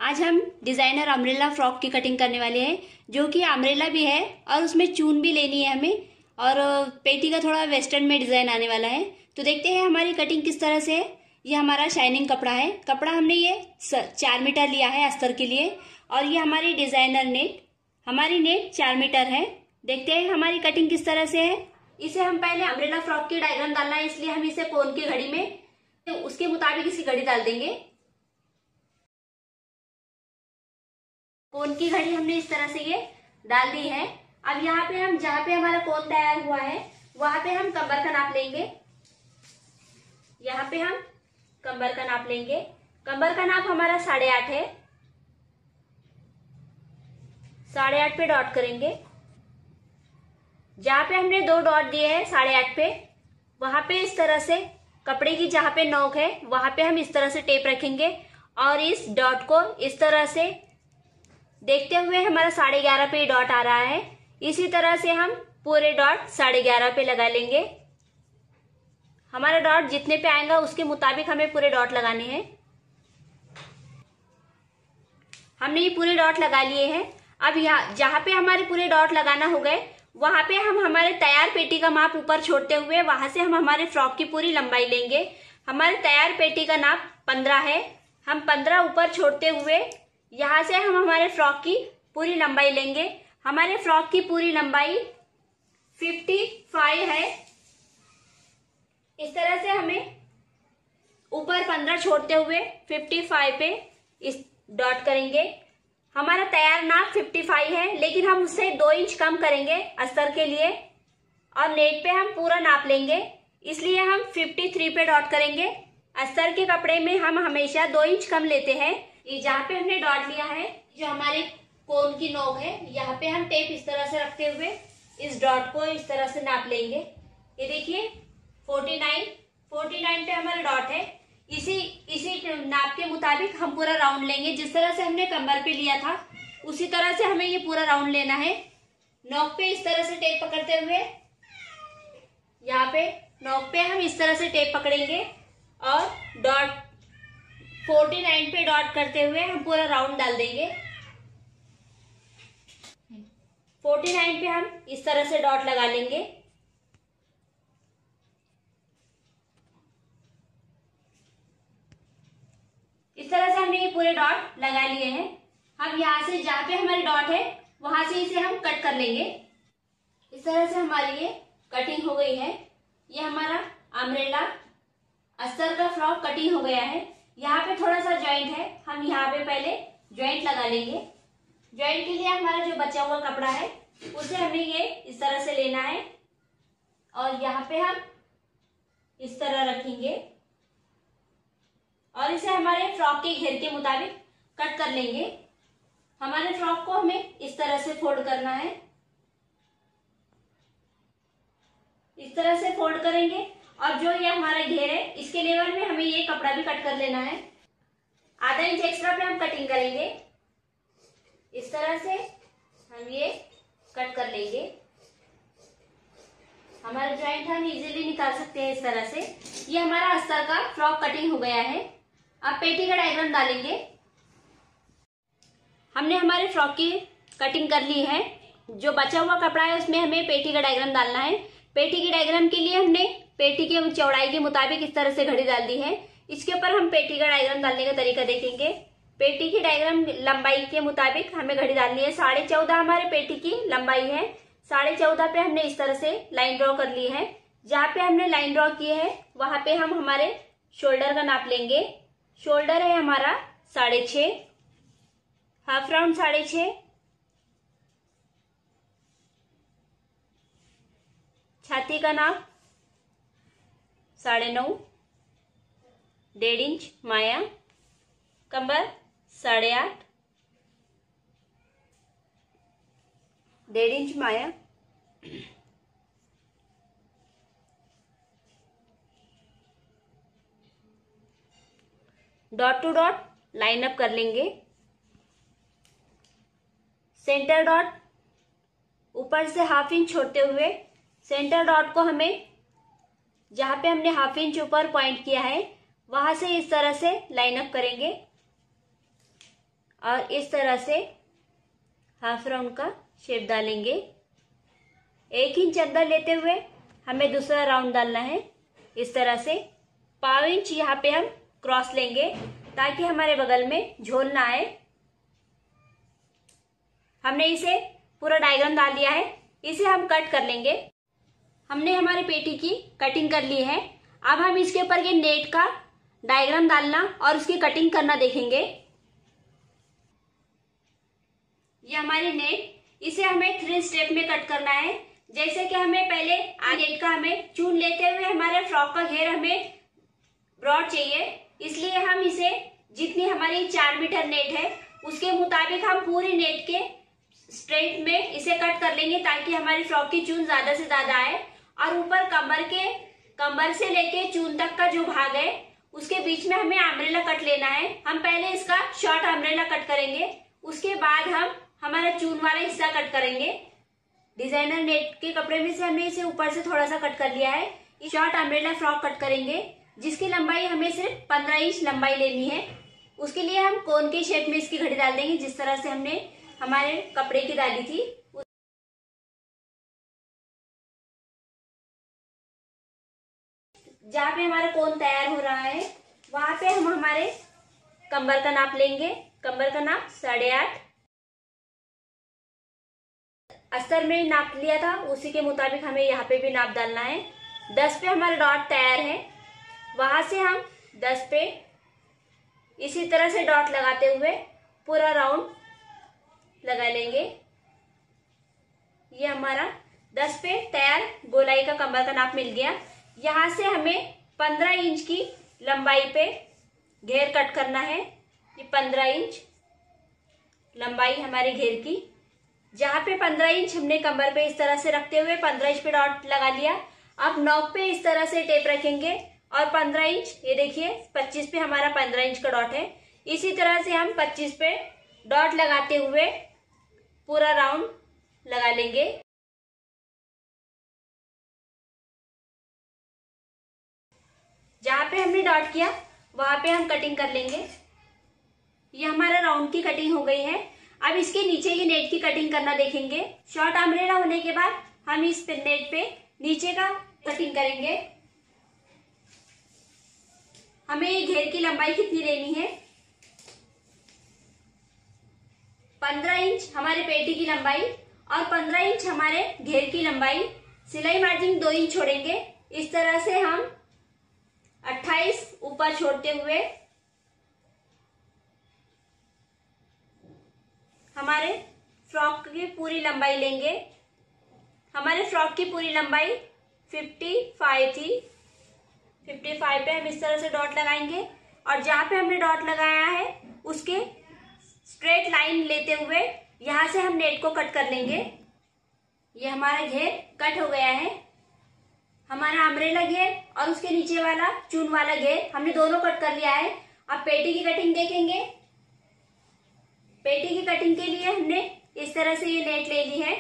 आज हम designer umbrella frock की कटिंग करने वाले हैं, जो कि अम्ब्रेला भी है और उसमें चून भी लेनी है हमें, और पेटी का थोड़ा वेस्टर्न में डिजाइन आने वाला है। तो देखते हैं हमारी कटिंग किस तरह से है। ये हमारा शाइनिंग कपड़ा है। कपड़ा हमने ये 4 मीटर लिया है अस्तर के लिए, और ये हमारी डिजाइनर नेट, हमारी नेट 4 मीटर है। देखते हैं हमारी कटिंग किस तरह से है। इसे हम पहले अम्ब्रेला फ्रॉक की डायग्राम डालना है, इसलिए हम इसे कोन की घड़ी में उसके मुताबिक इसकी घड़ी डाल देंगे। कोन की घड़ी हमने इस तरह से ये डाल दी है। अब यहाँ पे हम जहाँ पे हमारा कोन तैयार हुआ है वहां पे हम कमर का नाप लेंगे। यहाँ पे हम कमर का नाप लेंगे। कमर का नाप हमारा 8.5 है। 8.5 पे डॉट करेंगे। जहाँ पे हमने 2 डॉट दिए हैं 8.5 पे, वहां पे इस तरह से कपड़े की जहाँ पे नोक है वहां पे हम इस तरह से टेप रखेंगे, और इस डॉट को इस तरह से देखते हुए हमारा 11.5 पे डॉट आ रहा है। इसी तरह से हम पूरे डॉट 11.5 पे लगा लेंगे। हमारा डॉट जितने पे आएगा उसके मुताबिक हमें पूरे डॉट लगाने हैं। हमने ये पूरे डॉट लगा लिए हैं। अब यहाँ जहाँ पे हमारे पूरे डॉट लगाना हो गए वहां पे हम हमारे तैयार पेटी का माप ऊपर छोड़ते हुए वहां से हम हमारे फ्रॉक की पूरी लंबाई लेंगे। हमारे तैयार पेटी का नाप 15 है। हम 15 ऊपर छोड़ते हुए यहाँ से हम हमारे फ्रॉक की पूरी लंबाई लेंगे। हमारे फ्रॉक की पूरी लंबाई 55 है। इस तरह से हमें ऊपर 15 छोड़ते हुए 55 पे इस डॉट करेंगे। हमारा तैयार नाप 55 है, लेकिन हम उससे 2 इंच कम करेंगे अस्तर के लिए, और नेट पे हम पूरा नाप लेंगे, इसलिए हम 53 पे डॉट करेंगे। अस्तर के कपड़े में हम हमेशा 2 इंच कम लेते हैं। ये जहाँ पे हमने डॉट लिया है, जो हमारे कोन की नोक है, यहाँ पे हम टेप इस तरह से रखते हुए इस डॉट को इस तरह से नाप लेंगे। ये देखिए 49 पे हमारा डॉट है। इसी नाप के मुताबिक हम पूरा राउंड लेंगे। जिस तरह से हमने कमर पे लिया था उसी तरह से हमें ये पूरा राउंड लेना है। नोक पे इस तरह से टेप पकड़ते हुए यहाँ पे नोक पे हम इस तरह से टेप पकड़ेंगे, और डॉट 49 पे डॉट करते हुए हम पूरा राउंड डाल देंगे। 49 पे हम इस तरह से डॉट लगा लेंगे। इस तरह से हमने ये पूरे डॉट लगा लिए हैं। हम यहाँ से जहाँ पे हमारी डॉट है वहां से इसे हम कट कर लेंगे। इस तरह से हमारी ये कटिंग हो गई है। ये हमारा अम्ब्रेला अस्तर का फ्रॉक कटिंग हो गया है। यहाँ पे थोड़ा सा जॉइंट है, हम यहाँ पे पहले जॉइंट लगा लेंगे। जॉइंट के लिए हमारा जो बचा हुआ कपड़ा है उसे हमें ये इस तरह से लेना है, और यहाँ पे हम इस तरह रखेंगे, और इसे हमारे फ्रॉक के घेर के मुताबिक कट कर लेंगे। हमारे फ्रॉक को हमें इस तरह से फोल्ड करना है। इस तरह से फोल्ड करेंगे, और जो ये हमारा घेर है इसके लेवल में हमें ये कपड़ा भी कट कर लेना है। आधा इंच एक्स्ट्रा पे हम कटिंग करेंगे। इस तरह से हम ये कट कर लेंगे। हमारा जॉइंट हम इजीली निकाल सकते हैं इस तरह से। ये हमारा अस्तर का फ्रॉक कटिंग हो गया है। अब पेटी का डायग्राम डालेंगे। हमने हमारे फ्रॉक की कटिंग कर ली है। जो बचा हुआ कपड़ा है उसमें हमें पेटी का डायग्राम डालना है। पेटी के डायग्राम के लिए हमने पेटी की चौड़ाई के मुताबिक इस तरह से घड़ी डाल दी है। इसके ऊपर हम पेटी का डायग्राम डालने का तरीका देखेंगे। पेटी की डायग्राम लंबाई के मुताबिक हमें घड़ी डालनी है। 14.5 हमारे पेटी की लंबाई है। 14.5 पे हमने इस तरह से लाइन ड्रॉ कर ली है। जहाँ पे हमने लाइन ड्रॉ की है वहां पे हम हमारे शोल्डर का नाप लेंगे। शोल्डर है हमारा 6.5, हाफ राउंड 6.5, छाती का नाप 9.5, 1.5 इंच माया, कमर 8.5, 1.5 इंच माया, dot to dot line up कर लेंगे। सेंटर डॉट ऊपर से हाफ इंच छोड़ते हुए सेंटर डॉट को हमें जहां पे हमने हाफ इंच ऊपर पॉइंट किया है वहां से इस तरह से लाइन अप करेंगे और इस तरह से हाफ राउंड का शेप डालेंगे। 1 इंच अंदर लेते हुए हमें दूसरा राउंड डालना है। इस तरह से 1/2 इंच यहाँ पे हम क्रॉस लेंगे ताकि हमारे बगल में झोल ना आए। हमने इसे पूरा डायग्राम डाल दिया है, इसे हम कट कर लेंगे। हमने हमारी पेटी की कटिंग कर ली है। अब हम इसके ऊपर ये नेट का डायग्राम डालना और उसकी कटिंग करना देखेंगे। ये हमारी नेट, इसे हमें 3 स्टेप में कट करना है। जैसे कि हमें पहले नेट का हमें चुन लेते हुए हमारे फ्रॉक का घेर हमें ब्रॉड चाहिए, इसलिए हम इसे जितनी हमारी 4 मीटर नेट है उसके मुताबिक हम पूरी नेट के स्ट्रेट में इसे कट कर लेंगे ताकि हमारी फ्रॉक की चून ज्यादा से ज्यादा आए। और ऊपर कमर से लेके चून तक का जो भाग है उसके बीच में हमें अम्ब्रेला कट लेना है। हम पहले इसका शॉर्ट अम्ब्रेला कट करेंगे, उसके बाद हम हमारा चून वाला हिस्सा कट करेंगे। डिजाइनर नेट के कपड़े में से हमने इसे ऊपर से थोड़ा सा कट कर लिया है। शॉर्ट अम्ब्रेला फ्रॉक कट करेंगे जिसकी लंबाई हमें सिर्फ 15 इंच लंबाई लेनी है। उसके लिए हम कोन के शेप में इसकी घड़ी डाल देंगे, जिस तरह से हमने हमारे कपड़े की डाली थी। जहाँ पे हमारा कोन तैयार हो रहा है वहां पे हम हमारे कमर का नाप लेंगे। कमर का नाप 8.5। अस्तर में नाप लिया था उसी के मुताबिक हमें यहाँ पे भी नाप डालना है। 10 पे हमारा डॉट तैयार है, वहां से हम 10 पे इसी तरह से डॉट लगाते हुए पूरा राउंड लगा लेंगे। ये हमारा 10 पे तैयार गोलाई का कमर का नाप मिल गया। यहाँ से हमें 15 इंच की लंबाई पे घेर कट करना है। ये 15 इंच लंबाई हमारे घेर की। जहाँ पे 15 इंच हमने कमर पे इस तरह से रखते हुए 15 इंच पे डॉट लगा लिया। अब नॉक पे इस तरह से टेप रखेंगे और 15 इंच, ये देखिए 25 पे हमारा 15 इंच का डॉट है। इसी तरह से हम 25 पे डॉट लगाते हुए पूरा राउंड लगा लेंगे। जहाँ पे हमने डॉट किया वहां पे हम कटिंग कर लेंगे। ये हमारा राउंड की कटिंग हो गई है। अब इसके नीचे की नेट की कटिंग करना देखेंगे। शॉर्ट अम्ब्रेला होने के बाद हम इस नेट पे नीचे का कटिंग करेंगे। हमें ये घेर की लंबाई कितनी लेनी है? 15 इंच हमारे पेटी की लंबाई और 15 इंच हमारे घेर की लंबाई। सिलाई मार्जिन 2 इंच छोड़ेंगे। इस तरह से हम 28 ऊपर छोड़ते हुए हमारे फ्रॉक की पूरी लंबाई लेंगे। हमारे फ्रॉक की पूरी लंबाई 55 थी। 55 पे हम इस तरह से डॉट लगाएंगे और जहां पे हमने डॉट लगाया है उसके स्ट्रेट लाइन लेते हुए यहां से हम नेट को कट कर लेंगे। ये हमारा घेर कट हो गया है। हमारा अम्ब्रेला घेर और उसके नीचे वाला चून वाला घेर हमने दोनों कट कर लिया है। अब पेटी की कटिंग देखेंगे। पेटी की कटिंग के लिए हमने इस तरह से ये नेट ले ली है।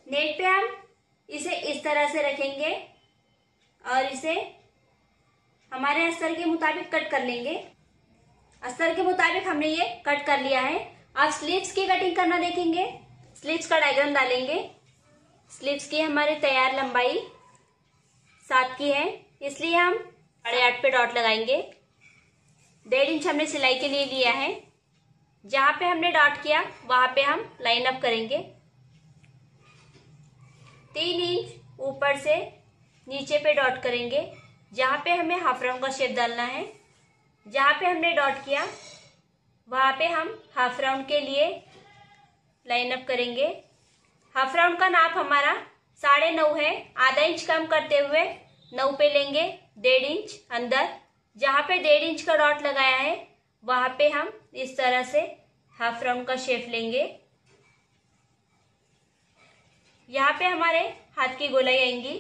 नेट पे हम इसे इस तरह से रखेंगे और इसे हमारे अस्तर के मुताबिक कट कर लेंगे। अस्तर के मुताबिक हमने ये कट कर लिया है। अब स्लीव्स की कटिंग करना देखेंगे। स्लीव्स का डायग्राम डालेंगे। स्लीव्स की हमारी तैयार लंबाई 7 की है, इसलिए हम 8.5 पे डॉट लगाएंगे। 1.5 इंच हमने सिलाई के लिए लिया है। जहां पे हमने डॉट किया वहां पे हम लाइन अप करेंगे। 3 इंच ऊपर से नीचे पे डॉट करेंगे। जहां पे हमें हाफ राउंड का शेप डालना है। जहां पे हमने डॉट किया वहां पे हम हाफ राउंड के लिए लाइन अप करेंगे। हाफ राउंड का नाप हमारा 9.5 है। आधा इंच कम करते हुए 9 पे लेंगे। 1.5 इंच अंदर जहां पे 1.5 इंच का डॉट लगाया है वहां पे हम इस तरह से हाफ राउंड का शेप लेंगे। यहाँ पे हमारे हाथ की गोलाई आएंगी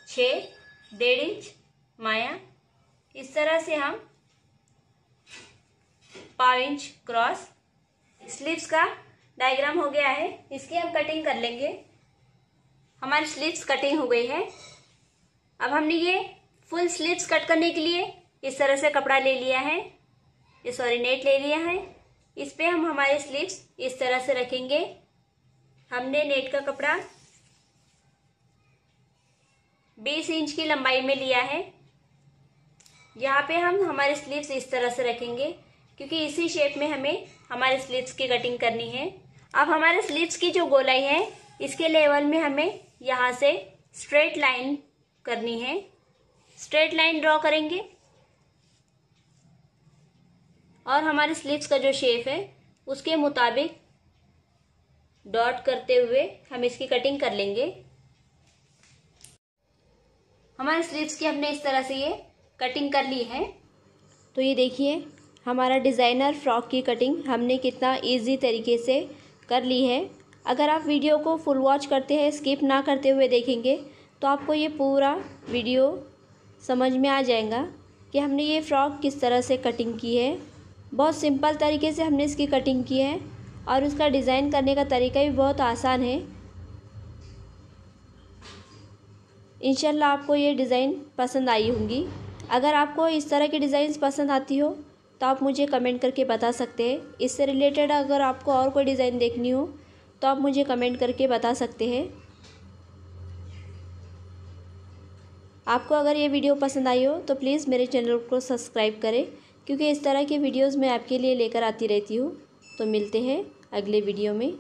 6, 1.5 इंच माया। इस तरह से हम 1/2 इंच क्रॉस। स्लीव्स का डायग्राम हो गया है, इसकी हम कटिंग कर लेंगे। हमारी स्लीव्स कटिंग हो गई है। अब हमने ये फुल स्लीव्स कट करने के लिए इस तरह से कपड़ा ले लिया है, नेट ले लिया है। इस पे हम हमारे स्लीव्स इस तरह से रखेंगे। हमने नेट का कपड़ा 20 इंच की लंबाई में लिया है। यहाँ पे हम हमारे स्लीव्स इस तरह से रखेंगे क्योंकि इसी शेप में हमें हमारे स्लीव्स की कटिंग करनी है। अब हमारे स्लीव्स की जो गोलाई है इसके लेवल में हमें यहाँ से स्ट्रेट लाइन करनी है। स्ट्रेट लाइन ड्रॉ करेंगे और हमारे स्लीव्स का जो शेप है उसके मुताबिक डॉट करते हुए हम इसकी कटिंग कर लेंगे। हमारे स्लीव्स की हमने इस तरह से ये कटिंग कर ली है। तो ये देखिए हमारा डिज़ाइनर फ्रॉक की कटिंग हमने कितना इजी तरीके से कर ली है। अगर आप वीडियो को फुल वॉच करते हैं, स्किप ना करते हुए देखेंगे तो आपको ये पूरा वीडियो समझ में आ जाएगा कि हमने ये फ़्रॉक किस तरह से कटिंग की है। बहुत सिंपल तरीके से हमने इसकी कटिंग की है और उसका डिज़ाइन करने का तरीका भी बहुत आसान है। इंशाल्लाह आपको ये डिज़ाइन पसंद आई होंगी। अगर आपको इस तरह की डिज़ाइंस पसंद आती हो तो आप मुझे कमेंट करके बता सकते हैं। इससे रिलेटेड अगर आपको और कोई डिज़ाइन देखनी हो तो आप मुझे कमेंट करके बता सकते हैं। आपको अगर ये वीडियो पसंद आई हो तो प्लीज़ मेरे चैनल को सब्सक्राइब करें क्योंकि इस तरह की वीडियोस मैं आपके लिए लेकर आती रहती हूँ। तो मिलते हैं अगले वीडियो में।